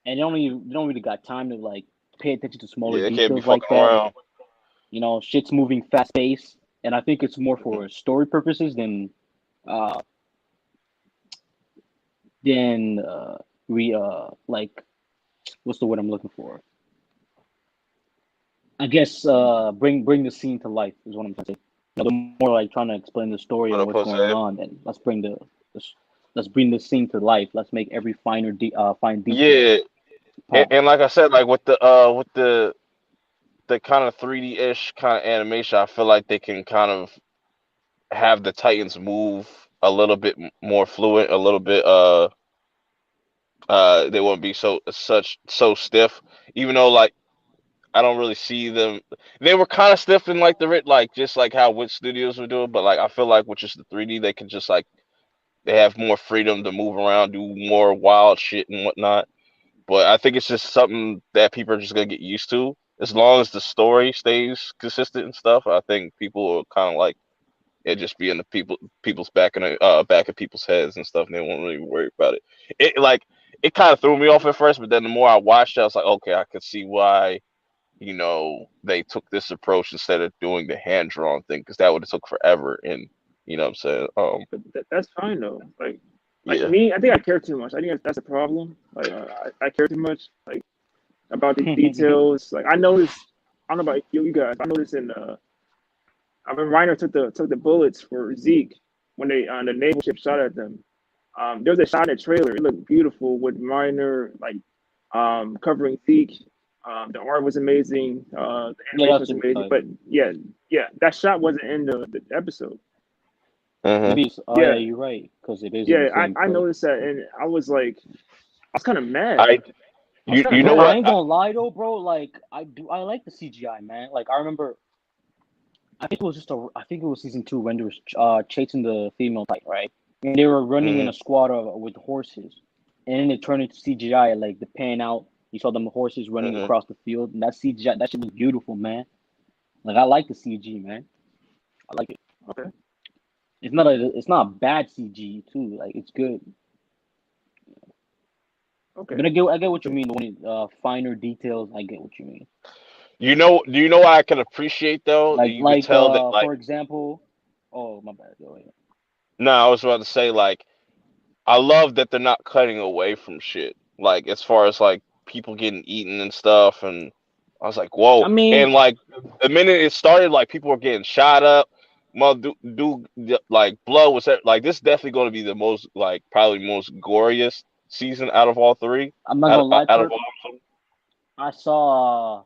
and you don't really got time to like pay attention to smaller yeah, they can't be details like fucking that. around. You know, shit's moving fast paced, and I think it's more for story purposes uh than we like what's the word I'm looking for? I guess bring the scene to life is what I'm trying to say. You know, the more like trying to explain the story and What what's I'm going saying. on, then let's bring the scene to life. Let's make every fine detail Yeah, pop. and like I said, like with the kind of 3D ish kind of animation, I feel like they can kind of have the Titans move a little bit more fluid, a little bit they won't be so stiff. Even though like I don't really see them, they were kind of stiff in like like just like how Witch Studios were doing, but like I feel like with just the 3D, they can just like they have more freedom to move around, do more wild shit and whatnot. But I think it's just something that people are just gonna get used to. As long as the story stays consistent and stuff, I think people will kind of like it just be in the people's back in the back of people's heads and stuff, and they won't really worry about it. It like it kind of threw me off at first, but then the more I watched it, I was like, okay, I could see why they took this approach instead of doing the hand drawn thing because that would have took forever. And you know what I'm saying? But that's fine though. Like Yeah. me, I think I care too much. I think that's a problem. Like I care too much. Like about these details. Like I noticed. I don't know about you guys. I noticed in I remember Reiner took the bullets for Zeke when they on the naval ship shot at them. There was a shot in the trailer. It looked beautiful with Reiner like covering Zeke. The art was amazing. The Yeah, animation that's was super amazing. tight. But yeah, that shot wasn't in the episode. Hmm. Maybe oh yeah, Yeah, you're right because it is in the yeah, same I place. noticed that, and I was like, I was kind of mad. I I was kind of you know Bro, mad. I what? ain't gonna lie though, bro. Like I like the CGI, man. Like I remember, I think it was season 2 when they were chasing the female Titan, right? And they were running in Hmm. a squad with horses, and then it turned into CGI. Like the pan out, you saw them horses running Hmm. across the field, and that CGI, that shit was beautiful, man. Like I like the CG, man. I like it. Okay, It's not bad CG too. Like it's good. okay. But I get what you mean. When finer details, I get what you mean. Do you know what I can appreciate though? Like You could like tell that like for example, oh my bad. Go ahead. no, I was about to say like I love that they're not cutting away from shit. Like as far as like people getting eaten and stuff, and I was like, I whoa. mean, And like the minute it started, like people were getting shot up. Like blood was like this is definitely going to be the most like probably most goriest season out of all three. I'm not Out gonna of, lie, out of Perp. all of them. I saw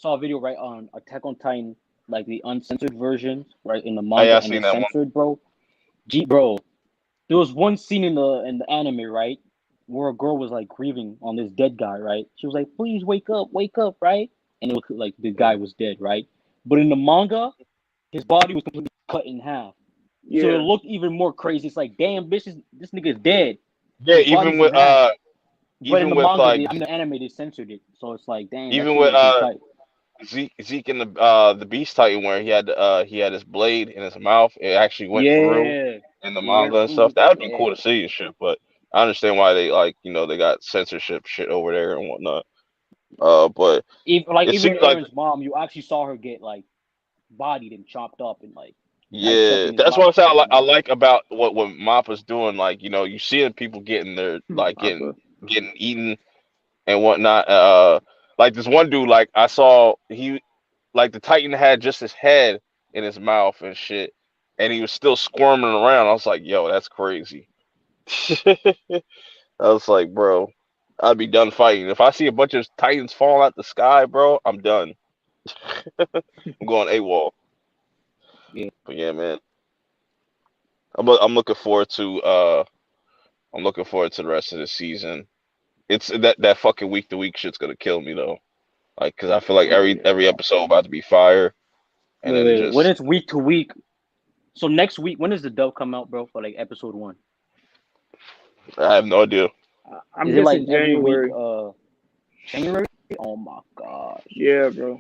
a video right on Attack on Titan, like the uncensored version, right in the Oh yeah, manga I and the seen that one. censored, bro. Bro, there was one scene in the anime, right, where a girl was like grieving on this dead guy, right? She was like, "Please wake up," right? And it looked like the guy was dead, right? But in the manga, his body was completely cut in half, so it Yeah, looked even more crazy. It's like, damn, bitch, this nigga is dead. Yeah, His body's in half. But in the manga, I mean the anime, they censored it, so it's like, damn, that even shit with was pretty tight. Zeke in the Beast Titan where he had his blade in his mouth. It actually went through Yeah, in the it went manga and stuff. through. That would be cool Yeah, to see and shit. But I understand why they like they got censorship shit over there and whatnot. But it even seems like Aaron's mom, you actually saw her get like bodied and chopped up and like had stuff yeah, in his that's mouth what I'm and saying. shit. You I know, like about what Mappa's doing. Like you seeing people getting their like Appa. getting eaten and whatnot. Like this one dude, like I saw he like the Titan had just his head in his mouth and shit, and he was still squirming around. I was like, yo, that's crazy. I was like, bro. I'd be done fighting. If I see a bunch of Titans fall out the sky, bro, I'm done. I'm going AWOL. Yeah. But yeah, man, I'm looking forward to the rest of the season. It's that fucking week to week shit's gonna kill me though. Like, cause I feel like every episode about to be fire, and Wait, then wait. When just it's week to week, so next week, when does the dub come out, bro? For like episode 1, I have no idea. I'm is it like guessing every week? January. January. Oh my gosh. Yeah, bro.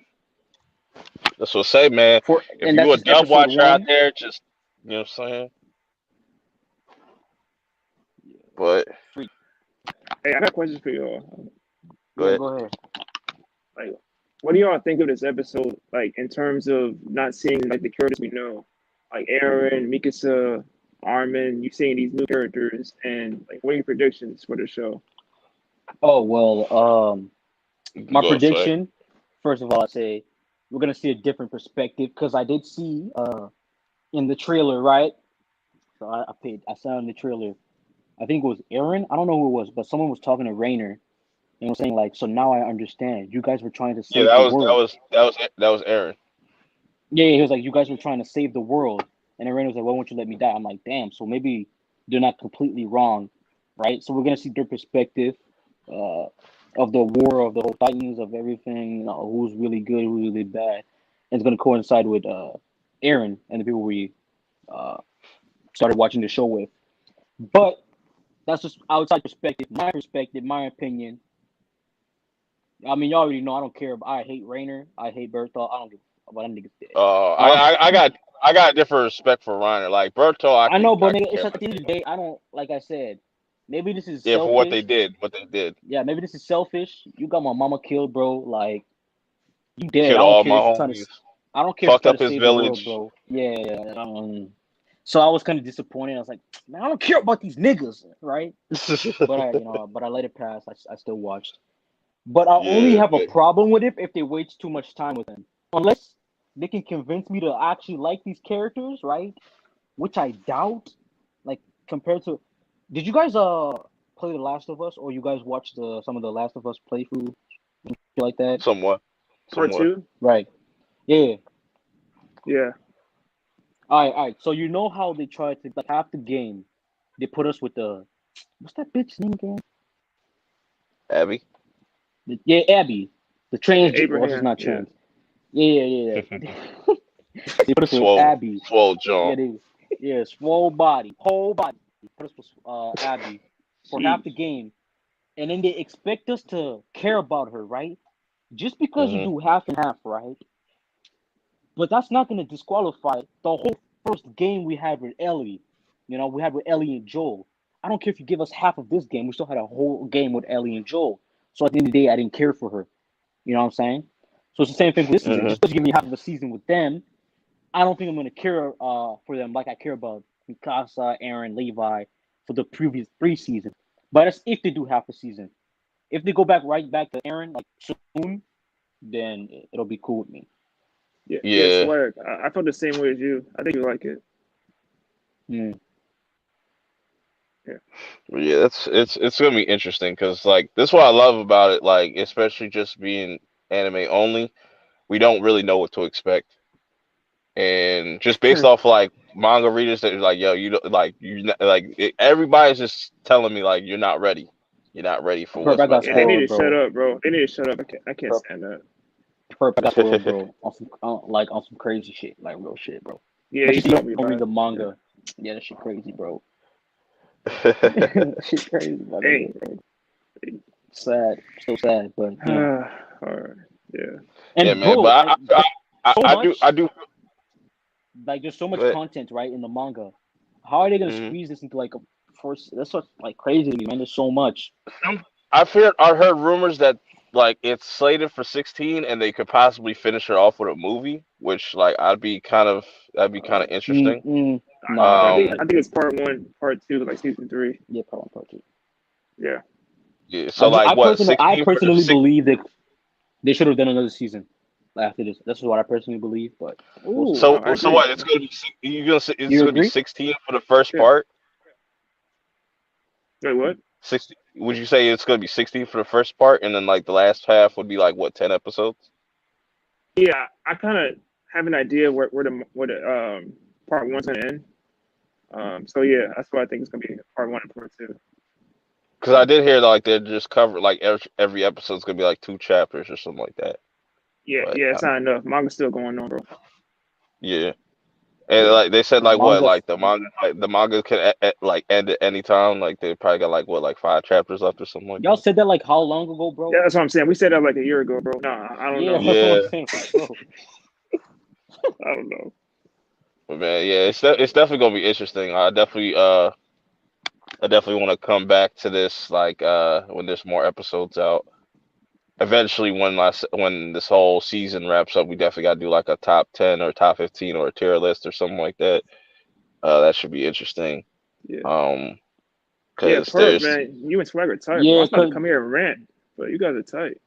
That's what I say, man. If And you that's a just dub episode watcher out 1. there, just you know what I'm saying. But Hey, I got questions for y'all. go ahead. Go ahead. Like, what do y'all think of this episode? Like, in terms of not seeing like the characters we know, like Aaron, Mikasa, Armin. You seeing these new characters, and like, what are your predictions for the show? Oh well. My Go say. prediction. First of all, I say we're gonna see a different perspective because I did see in the trailer, right? So I saw in the trailer. I think it was Aaron. I don't know who it was, but someone was talking to Rainer and was saying like, "So now I understand. You guys were trying to Yeah, save the world." that was Aaron. Yeah, he was like, "You guys were trying to save the world," and then Rainer was like, "Why won't you let me die?" I'm like, "Damn." So maybe they're not completely wrong, right? So we're gonna see their perspective of the war, of the whole Titans, of everything. You know, who's really good, who's really bad, and it's gonna coincide with Aaron and the people we uh, started watching the show with. But that's just outside perspective, my opinion. I mean, y'all already know I don't care. I hate Rainer. I hate Berthold. I don't give a fuck about them niggas dead. I got different respect for Reiner. Like Berto, I know, but I nigga, can it's care at the end of the day, I don't, like I said, maybe this is yeah, for what they selfish. did. Yeah, maybe this is selfish. You got my mama killed, bro. Like, you dead. Killed I don't all care my if you're trying to. homies. I don't care if Fucked you're up trying to his save the world, village. bro. Yeah. So I was kind of disappointed. I was like, man, I don't care about these niggas, right? But I let it pass. I still watched. But I only Yeah, have a but problem with it if they waste too much time with them. Unless they can convince me to actually like these characters, right? Which I doubt. Like compared to, did you guys play The Last of Us, or you guys watched some of the Last of Us playthrough like that? somewhat. Part two? Right. Yeah. Yeah. All right. So you know how they tried to like half the game, they put us with the what's that bitch name again? Abby. Yeah, Abby, the trans. Well, she's Abraham. not Yeah. trans. Yeah. They put us with Swole Abby. jaw. Swole body, whole body. They put us with Abby for half the game, and then they expect us to care about her, right? Just because you do half and half, right? But that's not going to disqualify the whole first game we had with Ellie. You know, we had with Ellie and Joel. I don't care if you give us half of this game. We still had a whole game with Ellie and Joel. So at the end of the day, I didn't care for her. You know what I'm saying? So it's the same thing with this season. Just because you give me half of a season with them, I don't think I'm going to care for them like I care about Mikasa, Aaron, Levi for the previous 3 seasons. But that's if they do half a season. If they go right back to Aaron like soon, then it'll be cool with me. Yeah. Swag. I felt the same way as you. I think you like it. Yeah. Yeah, it's gonna be interesting because like this is what I love about it. Like especially just being anime only, we don't really know what to expect, and just based off like manga readers that are like, yo, everybody's just telling me like you're not ready for what's about to They happen. need to shut up, bro. They need to shut up. I can't stand that. I got spoiled, bro. on some crazy shit, like real shit, bro. Yeah, you told me don't about read the it. manga. Yeah, that shit crazy, bro. Shit crazy, bro. Hey. Sad, so sad, but yeah. All right. Yeah. And yeah, man. bro, But I do. Like, there's so much content, right, in the manga. How are they gonna squeeze this into like a first? That's what's like crazy to me, man. There's so much. I heard rumors that like it's slated for 16 and they could possibly finish it off with a movie, which like that'd be kind of interesting. No, I think it's part 1, part 2, like season 3. Yeah, part 1, part 2. Yeah. Yeah. So I what? personally believe that they should have done another season after this. That's what I personally believe. But so what? It's gonna be it's gonna be 16 for the first part. Wait, what? 60. Would you say it's gonna be 60 for the first part, and then like the last half would be like what 10 episodes? Yeah, I kind of have an idea where the part one's gonna end. So yeah, that's why I think it's gonna be part one and part two. Because I did hear like they just cover like every episode's gonna be like 2 chapters or something like that. Yeah, But yeah, it's not enough. Manga's still going on, bro. yeah, and Yeah. like they said, like what, Manga. like the manga can like end at any time. Like they probably got like what, like 5 chapters left or something like Y'all that. said that like how long ago, bro? Yeah, that's what I'm saying. We said that like a year ago, bro. Nah, I don't Yeah, know. that's what Yeah. I'm saying, bro. I don't know. But man, yeah, it's definitely gonna be interesting. I definitely want to come back to this like when there's more episodes out. Eventually, when this whole season wraps up, we definitely got to do like a top 10 or top 15 or a tier list or something like that. That should be interesting. Yeah. Yeah, because Perp, there's man, you and Swagger tight, bro. Yeah, I was about to 'cause- come here and rant, but you guys are tight.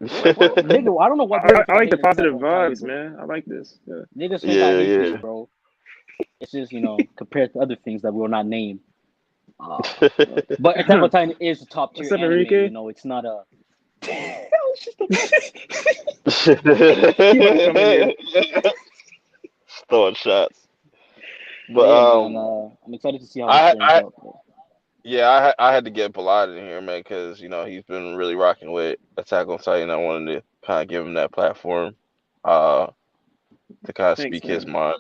Nigga, I don't know why. I like the positive vibes, man. I like this. Yeah. Niggas think Yeah, I hate yeah. this, bro. It's just compared to other things that we will not name. But Attack on Titan is a top tier What's up, anime. Enrique? It's not a. Throwing shots. But But yeah, man, I'm excited to see how I- this turns out. Bro. yeah, I had to get Bilal in here, man, because he's been really rocking with Attack on Titan. I wanted to kind of give him that platform, to kind of Thanks, speak his man. mind.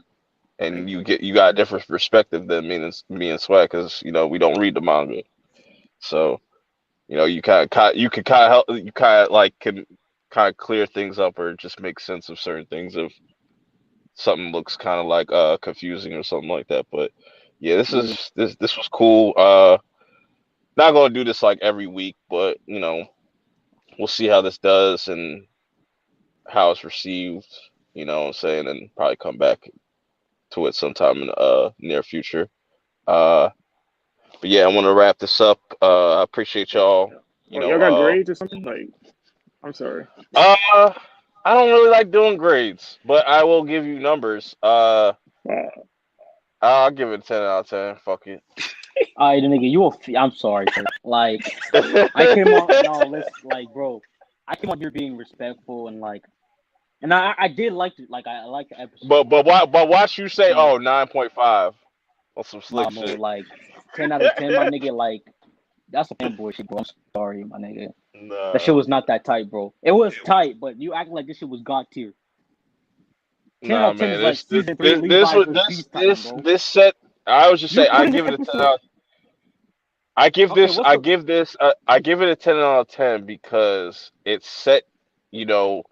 And you got a different perspective than me and Swag, because we don't read the manga, so you can clear things up or just make sense of certain things if something looks kind of like confusing or something like that. But yeah, this was cool. Not gonna do this like every week, but we'll see how this does and how it's received. You know what I'm saying, and probably come back to it sometime in the near future. But yeah, I want to wrap this up. I appreciate y'all. Y'all got grades or something? Like, I'm sorry. I don't really like doing grades, but I will give you numbers. I'll give it a 10 out of 10. Fuck it. Alright, nigga, I'm sorry, bro. Like, I came on. No, listen, like, bro, I came on here being respectful and like, and I did like it. Like, I like the episode. But watch you say, 9.5 on some slick no, shit. like 10 out of 10, my nigga. Like, that's a fanboy shit, bro. I'm sorry, my nigga. Nah. That shit was not that tight, bro. It was tight, but you act like this shit was god tier. 10 out of 10 is like season 3 Levi's versus Titan, bro. this set. I was just saying, I give it a 10 out. I give it a 10 out of 10 because it set the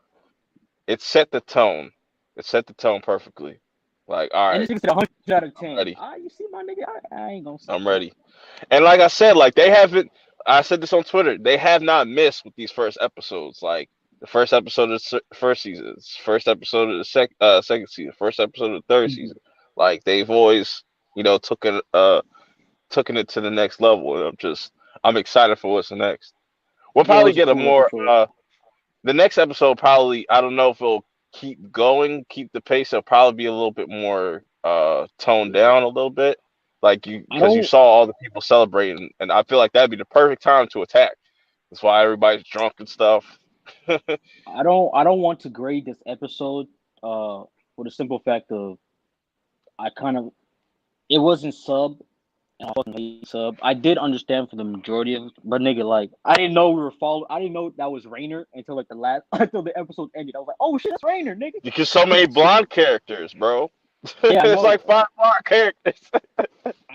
tone. It set the tone perfectly. Like, all right, and this nigga said 100 out of 10. ready. You see, my nigga, I ain't gonna say I'm ready. And like I said, like they haven't. I said this on Twitter. They have not missed with these first episodes. Like the first episode of the first season, first episode of the second season, first episode of the third season. Like they've always, taken it to the next level. And I'm excited for what's next. We'll probably get a more. The next episode probably. I don't know if it'll keep keep the pace. It'll probably be a little bit more toned down a little bit. Like because you saw all the people celebrating, and I feel like that'd be the perfect time to attack. That's why everybody's drunk and stuff. I don't want to grade this episode for the simple fact of it wasn't sub, and I fucking hate sub. I did understand for the majority of it, but nigga, like I didn't know I didn't know that was Rainer until like until the episode ended. I was like, oh shit, that's Rainer, nigga. Because so many blonde characters, bro. Yeah, there's like 5 blonde characters. I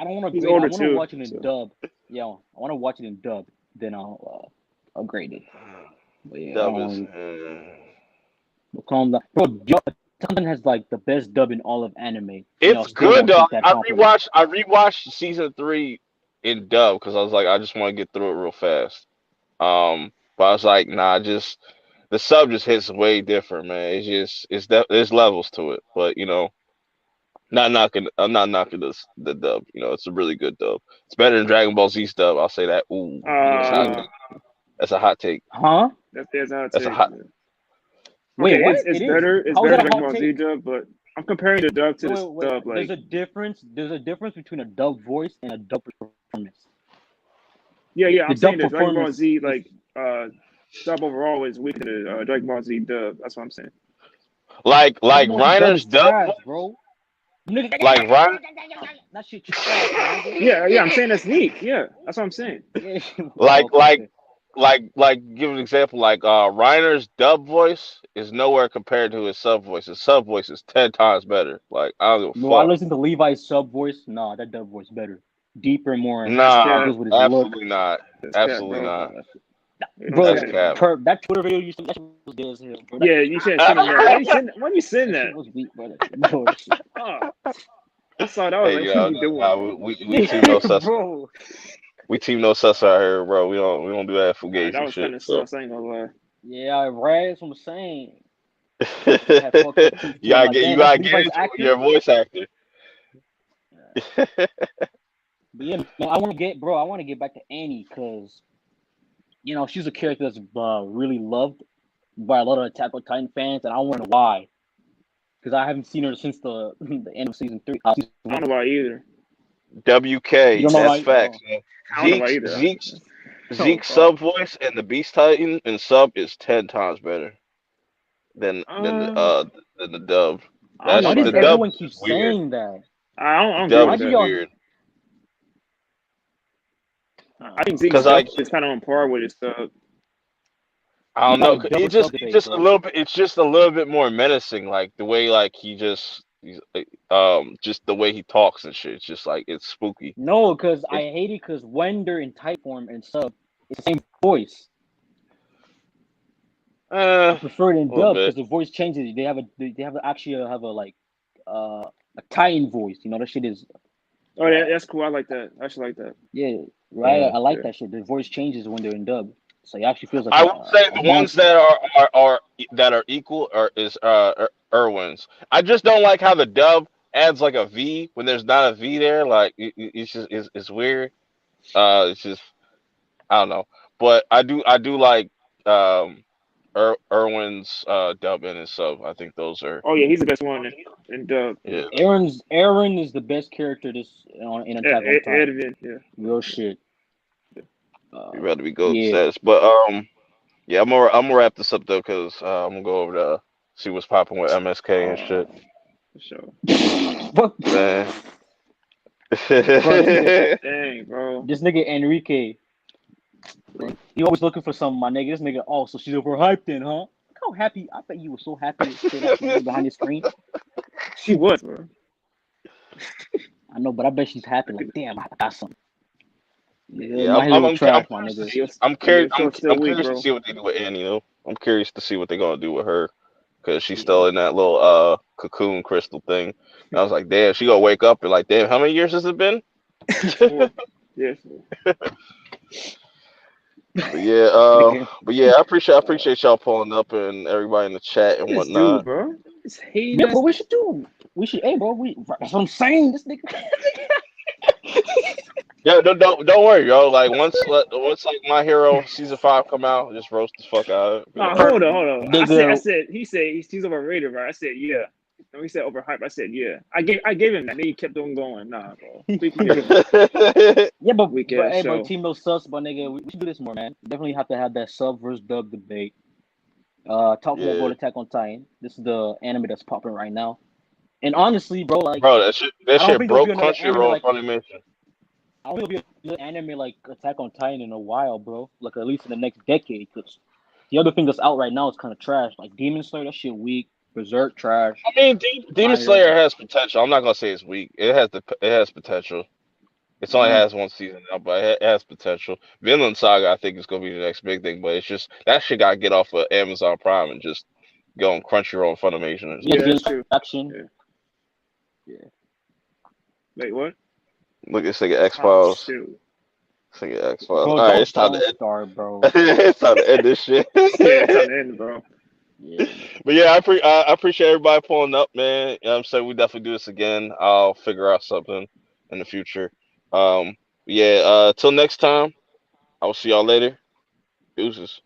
don't want to He's grade. I older want to too, watch it in so. dub. Yeah, I want to watch it in dub. Then I'll grade it. But yeah, Dub is. But calm down, bro. Titan has like the best dub in all of anime. It's good though. I rewatched season 3 in dub because I was like, I just want to get through it real fast. But I was like, nah, just the sub just hits way different, man. There's levels to it, but I'm not knocking the dub. It's a really good dub. It's better than Dragon Ball Z's dub. I'll say that. Ooh, that's a hot take. Huh? That's a hot take. That's a hot. Wait, Okay, what? it's better. It's better than Dragon Ball Z take? dub, but I'm comparing the dub to the dub. Like there's a difference. There's a difference between a dub voice and a dub performance. Yeah. I'm The saying dub that Dragon Ball performance Z is dub overall is weaker than Dragon Ball Z dub. That's what I'm saying. Like Dragon Ball Z dub Reiner's is dub, trash, bro. Nigga, like Reiner, that shit trash, my nigga. Yeah. I'm saying that's weak. Yeah, that's what I'm saying. Yeah. like Okay. give an example. Like Reiner's dub voice is nowhere compared to his sub voice. His sub voice is 10 times better. Like I don't give a No, I fuck. listen to Levi's sub voice. Nah, that dub voice better. Deeper, more That's Nah, cap. deals with his look. absolutely not. That's cap, Absolutely bro. not. You don't Bro, say That's that. cap. that Twitter video you sent, that shit was dead as hell, bro. Yeah, you shouldn't send him that. Why you send That that? shit was weak, bro. Bro, that shit. Oh, I saw that. I was Hey like, yo, what are you doing, nah, bro? we team no sus. Bro. We team no sus out here, bro. We don't do that Nah, fugazi that was kind shit. of So sus. I ain't gonna lie. Yeah, right. That's what I'm saying. you Had fucked up too. I'm like, you damn, gotta that's get Levi's into it. actor. You're a voice actor. But yeah, man, I want to get back to Annie because she's a character that's really loved by a lot of Attack on Titan fans, and I want to know why. Because I haven't seen her since the end of season 3. I don't know why either. WK, You don't know that's why? facts. Man. I don't know why either. Zeke's Oh, sub voice and the Beast Titan and sub is 10 times better than than the dub. I don't know Why about does The that. dub everyone is keep just weird. saying that? I don't agree Dub with is do that. y'all- weird. I think Zeke's Cause stuff like is kind of on par with his stuff. I don't No, know. double It just sub debate, just a bro. little bit. It's just a little bit more menacing. Like the way like he's just the way he talks and shit. It's just like it's spooky. No, because It, I hate it because when they're in type form and sub, it's the same voice. I prefer it in a little dub bit. because the voice changes. They actually have a like a Titan voice. That shit is Oh, that's cool. I like that. I actually like that. yeah, right. I like Yeah. that shit. The voice changes when they're in dub, so it actually feels like I would say a the ones monster. that are equal is Irwin's. I just don't like how the dub adds like a V when there's not a V there. Like it's just it's weird. It's just I don't know, but I do like Irwin's dub and his sub. I think those are Oh yeah, he's the best one in dub. yeah. Aaron is the best character in Attack on Titan. Edvin, yeah. Real shit. You better be gold Yeah. status, but yeah, I'm gonna wrap this up though because I'm gonna go over to see what's popping with MSK and shit. For sure. Fuck. Man. Dang, bro. This nigga Enrique, he always looking for something, my nigga. This nigga, oh, so she's overhyped then, huh? Look how happy. I bet you were so happy to say that behind the screen. She was, bro. I know, but I bet she's happy. Like, damn, I got something. Yeah, My hero trash, my nigga. I'm curious. Yeah, I'm still weak, curious bro. to see what they do with Annie. Though I'm curious to see what they're gonna do with her because she's still in that little cocoon crystal thing. And I was like, damn, she gonna wake up and like, damn, how many years has it been? Yes. But yeah, I appreciate y'all pulling up and everybody in the chat and This whatnot. dude, bro. It's hating. Yeah, but we should do. Hey, bro. That's what I'm saying. This nigga. Yeah, don't worry, yo. Like once like My Hero season 5 come out, just roast the fuck out of it. No, hold on. Nigga. I said he's overrated, right? I said yeah. When he said overhyped, I said yeah. I gave him that. Then he kept on going. Nah, bro. Yeah, but Weak hey, ass bro, show. Team No Sus, but nigga, we should do this more, man. Definitely have to have that sub versus dub debate. Talk more Yeah. about Attack on Titan. This is the anime that's popping right now. And honestly, bro, like, Bro, that shit I don't broke think there'll be another anime Crunchyroll like- Funimation. I don't think there'll be another anime like Attack on Titan in a while, bro. Like at least in the next decade, because the other thing that's out right now is kind of trash. Like Demon Slayer, that shit weak. Berserk, trash. I mean, Demon My Slayer Hero. has potential. I'm not gonna say it's weak. It has potential. It's only has one season now, but it has potential. Vinland Saga, I think, is gonna be the next big thing, but it's just that shit gotta get off of Amazon Prime and just go on Crunchyroll and Funimation. And Yeah, Yeah, that's true. action. Wait, what? Look at this nigga X Oh, Files. shoot. This nigga X Files. Bro, All right, it's time to don't end. start, bro. It's time to end this shit. Yeah, it's on the end, bro. Yeah. But yeah, I appreciate everybody pulling up, man. You know what I'm saying? We definitely do this again. I'll figure out something in the future. Till next time, I will see y'all later. Deuces.